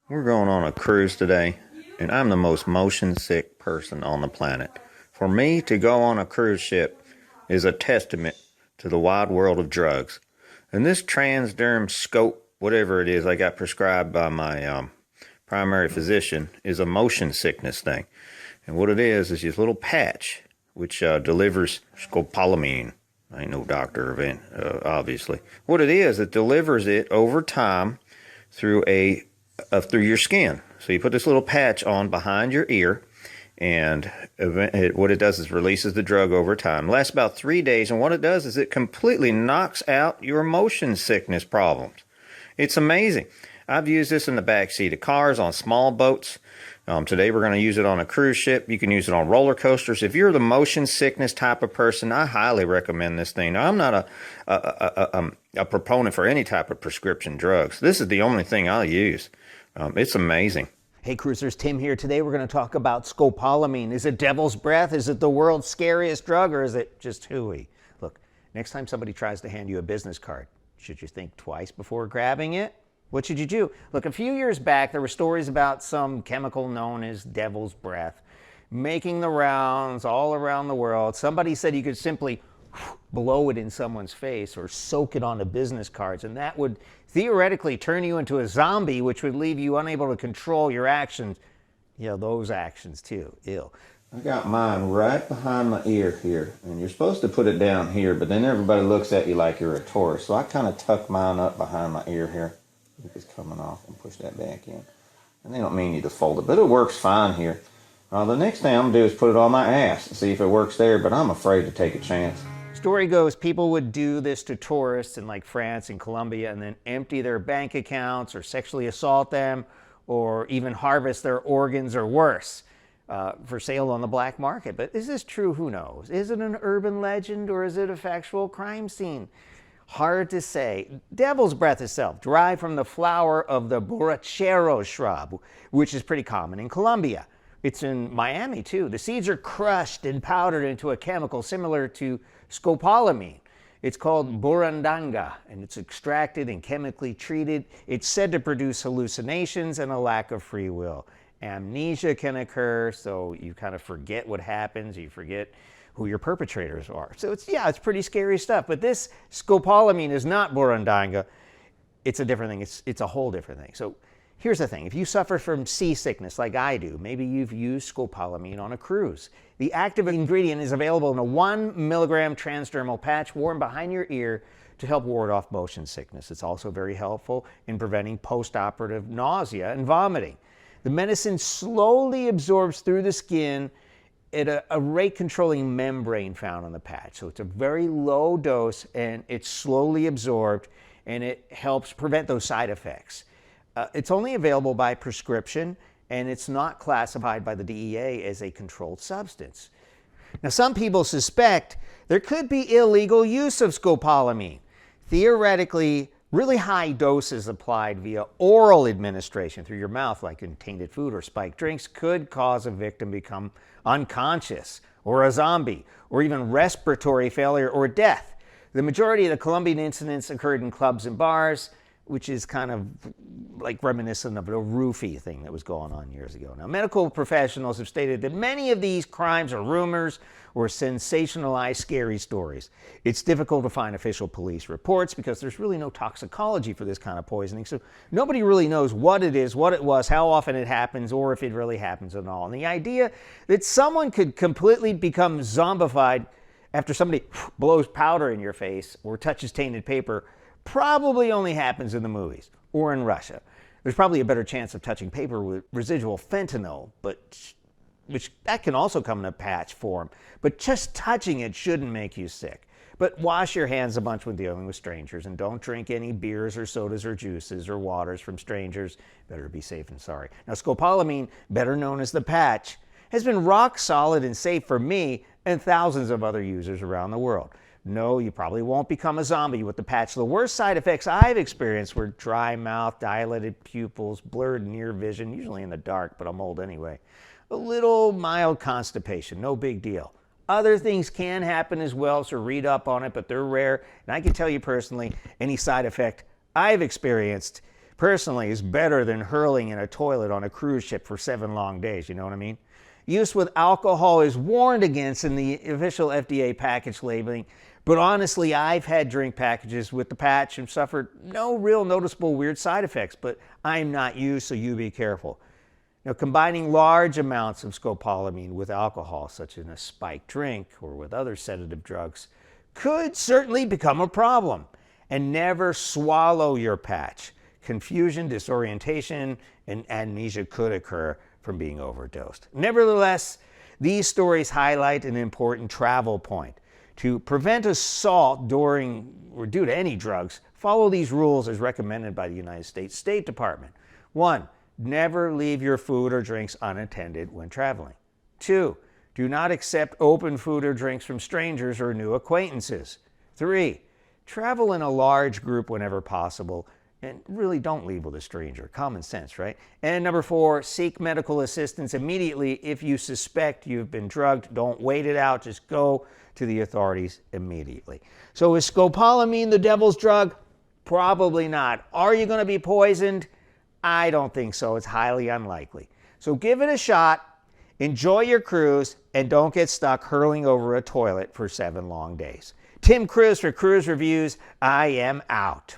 We're going on a cruise today, and I'm the most motion sick person on the planet. For me to go on a cruise ship is a testament to the wide world of drugs. And this transderm scope, whatever it is I got prescribed by my primary physician, is a motion sickness thing. And what it is this little patch which delivers scopolamine. I ain't no doctor, obviously. What it is, it delivers it over time through through your skin. So you put this little patch on behind your ear, and what it does is releases the drug over time. It lasts about 3 days, and what it does is it completely knocks out your motion sickness problems. It's amazing. I've used this in the back seat of cars, on small boats. Today we're going to use it on a cruise ship. You can use it on roller coasters. If you're the motion sickness type of person, I highly recommend this thing. Now, I'm not a proponent for any type of prescription drugs. This is the only thing I'll use. It's amazing. Hey cruisers, Tim here. Today we're going to talk about scopolamine. Is it devil's breath? Is it the world's scariest drug, or is it just hooey? Look, next time somebody tries to hand you a business card, should you think twice before grabbing it? What should you do? Look, a few years back, there were stories about some chemical known as devil's breath making the rounds all around the world. Somebody said you could simply blow it in someone's face or soak it onto business cards, and that would theoretically turn you into a zombie, which would leave you unable to control your actions. Yeah, those actions too. Ew. I got mine right behind my ear here, and you're supposed to put it down here, but then everybody looks at you like you're a tourist. So I kind of tuck mine up behind my ear here. If it's coming off, and push that back in. And they don't mean you to fold it, but it works fine here. The next thing I'm going to do is put it on my ass and see if it works there, but I'm afraid to take a chance. Story goes, people would do this to tourists in like France and Colombia and then empty their bank accounts or sexually assault them or even harvest their organs or worse for sale on the black market. But is this true? Who knows? Is it an urban legend or is it a factual crime scene? Hard to say. Devil's breath itself, derived from the flower of the borrachero shrub, which is pretty common in Colombia. It's in Miami too. The seeds are crushed and powdered into a chemical similar to scopolamine. It's called burundanga, and it's extracted and chemically treated. It's said to produce hallucinations and a lack of free will. Amnesia can occur, so you kind of forget what happens, you forget who your perpetrators are. So it's pretty scary stuff. But this scopolamine is not burundanga. It's a different thing. It's a whole different thing. So here's the thing. If you suffer from seasickness like I do, maybe you've used scopolamine on a cruise. The active ingredient is available in a 1 milligram transdermal patch worn behind your ear to help ward off motion sickness. It's also very helpful in preventing post-operative nausea and vomiting. The medicine slowly absorbs through the skin at a rate-controlling membrane found on the patch. So it's a very low dose, and it's slowly absorbed, and it helps prevent those side effects. It's only available by prescription, and it's not classified by the DEA as a controlled substance. Now, some people suspect there could be illegal use of scopolamine. Theoretically, really high doses applied via oral administration through your mouth, like in tainted food or spiked drinks, could cause a victim to become unconscious or a zombie or even respiratory failure or death. The majority of the Colombian incidents occurred in clubs and bars, which is kind of like reminiscent of a roofie thing that was going on years ago. Now, medical professionals have stated that many of these crimes are rumors or sensationalized scary stories. It's difficult to find official police reports because there's really no toxicology for this kind of poisoning. So nobody really knows what it is, what it was, how often it happens, or if it really happens at all. And the idea that someone could completely become zombified after somebody blows powder in your face or touches tainted paper probably only happens in the movies or in Russia. There's probably a better chance of touching paper with residual fentanyl, which that can also come in a patch form. But just touching it shouldn't make you sick. But wash your hands a bunch when dealing with strangers, and don't drink any beers or sodas or juices or waters from strangers. Better be safe than sorry. Now, scopolamine, better known as the patch, has been rock solid and safe for me and thousands of other users around the world. No, you probably won't become a zombie with the patch. The worst side effects I've experienced were dry mouth, dilated pupils, blurred near vision, usually in the dark, but I'm old anyway. A little mild constipation, no big deal. Other things can happen as well, so read up on it, but they're rare. And I can tell you personally, any side effect I've experienced personally is better than hurling in a toilet on a cruise ship for 7 long days. You know what I mean? Use with alcohol is warned against in the official FDA package labeling, but honestly, I've had drink packages with the patch and suffered no real noticeable weird side effects, but I'm not you, so you be careful. Now, combining large amounts of scopolamine with alcohol, such as in a spiked drink or with other sedative drugs, could certainly become a problem. And never swallow your patch. Confusion, disorientation, and amnesia could occur from being overdosed. Nevertheless, these stories highlight an important travel point. To prevent assault during or due to any drugs, follow these rules as recommended by the United States State Department. 1. Never leave your food or drinks unattended when traveling. 2. Do not accept open food or drinks from strangers or new acquaintances. 3. Travel in a large group whenever possible, and really don't leave with a stranger. Common sense, right? And number 4, seek medical assistance immediately if you suspect you've been drugged. Don't wait it out. Just go to the authorities immediately. So is scopolamine the devil's drug? Probably not. Are you going to be poisoned? I don't think so. It's highly unlikely. So give it a shot, enjoy your cruise, and don't get stuck hurling over a toilet for 7 long days. Tim Cruise for Cruise Reviews. I am out.